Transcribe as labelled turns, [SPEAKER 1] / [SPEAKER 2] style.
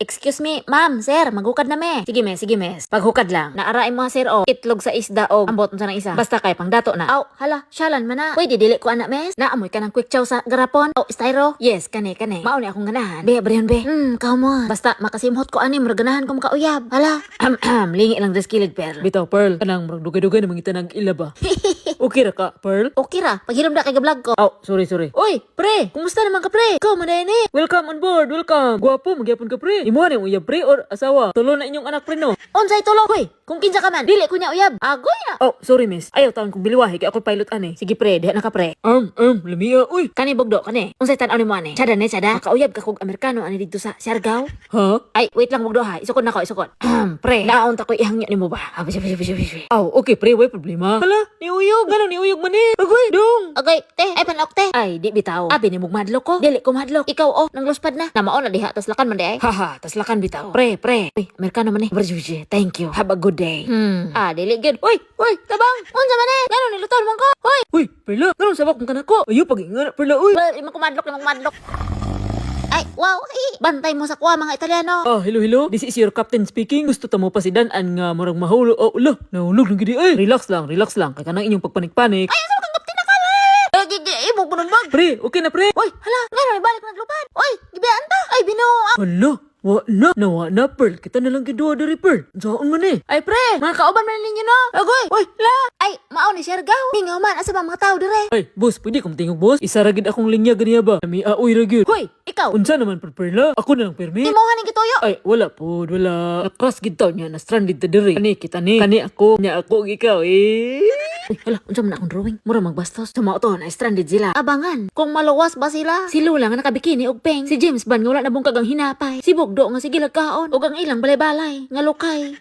[SPEAKER 1] Excuse me, ma'am, sir, maghukad na me. Sige mes. Paghukad lang. Naarain mo sir o itlog sa isda o ambot mo sa ng isa. Basta kay pang dato na. Aw, hala, syalan man na. Pwede dili ko anak mes. Naamoy ka ng quick chow sa garapon. O styro? Yes, kane. Mauni akong ganahan. Be, abrihan be. Come on. Basta makasimhot ko ani murag ganahan ko makauyab. Hala. Lingi lang des kilid Pearl.
[SPEAKER 2] Bitaw, Pearl. Kanang murag dugay-dugay na mangita ng ilaba. Okay ra ka, Pearl?
[SPEAKER 1] Okay ra, paghiram na kay vlog ko.
[SPEAKER 2] Oh, sorry.
[SPEAKER 1] Uy, pre, kumusta naman ka pre? Ikaw man ni.
[SPEAKER 2] Welcome on board, welcome. Guwapo, magyapon ka, pre. Imuha yung uyab, pre, or asawa. Tulo na inyong anak, pre, no?
[SPEAKER 1] Unsay tulong? Hoy, kung kinsa ka man, dili ko niya uyab. Agoy na.
[SPEAKER 2] Oh, sorry, miss. Ayaw taon kong biliwahi, kaya ako pilot, ane.
[SPEAKER 1] Sige pre, diha na ka pre.
[SPEAKER 2] Lamia, uy.
[SPEAKER 1] Kani bugdo kani. Unsay tan-aw nimo ani? Sada ni sada. Makauyab ka kog Amerikano ani dito sa Siargao.
[SPEAKER 2] Ha?
[SPEAKER 1] Ay, wait lang bugdo ha. Isukod na ko, isukod. Pre, naon ta ko ihangyo nimo ba? Abi.
[SPEAKER 2] Oh, okay, pre, way problema. Hala, niuyog, gano'n, niuyog man eh. Agoy, dong.
[SPEAKER 1] Okay, te, ay panok te. Ay, di bitaw. Abi ni mong madlok ko. Dili ko madlok. Ikaw oh, nang luspad na. Namao na diha tas lakan man di ay.
[SPEAKER 2] Haha, taslakan bitaw.
[SPEAKER 1] Pre. Uy, Amerikano man eh. Barjuji, thank you. Have a good day. Dili good. Uy, tabang. Unsa man eh? Gano'n niluton man ko? Uy.
[SPEAKER 2] Uy, Perla, gano'n sabak mong kanako. Ayaw, pag-ingat, Perla, uy.
[SPEAKER 1] Well, imong kumadlok. Ay, wow, bantay mo sa kuha mga Italiano.
[SPEAKER 2] Ah, hello. This is your captain speaking. Gusto ta mo pasidan-an nga murag mahulo. Oh, ulo, nahulog lang gidi ay. Relax lang. Kaya kanang inyong pagpanik-panik.
[SPEAKER 1] Ay, asa kang kaptin na ka? Ibog mo nun bag.
[SPEAKER 2] Pre, okay na, pre.
[SPEAKER 1] Uy, hala, ngayon may balik na naglupad. Uy, gibiyaan ta. Ay, binuo.
[SPEAKER 2] Hala, nawa na, Pearl. Kita na lang gidua dari, Pearl. Saan man eh?
[SPEAKER 1] Ay, pre, mga kauban man ninyo, no? Agoy, uy, la. Ay, mao ni Siargao. Mingaw man, asa ba mga tao dire?
[SPEAKER 2] Ay, boss, pwede kong tingog, boss. Isa ragid akong linya ganiya ba? Nami aoy ragid.
[SPEAKER 1] Hoy, ikaw.
[SPEAKER 2] Unsa naman, Perla? Ako na lang, permi.
[SPEAKER 1] Imuha ning gituyo.
[SPEAKER 2] Ay, wala po, wala. Nakras gid taon niya, na-stranded ta diri. Kani ako, nya ako, ikaw, eh.
[SPEAKER 1] Uy, hala, unsa man akong drawing? Mura magbastos. Sumao to, na-stranded sila. Abangan, kung maluwas ba sila? Si Lula nga nakabikini og peng. Si James Bond nga wala na bungkag ang hinapay. Si Bugdo nga sige lagkaon. Og ang ilang balay-balay, nga lukay.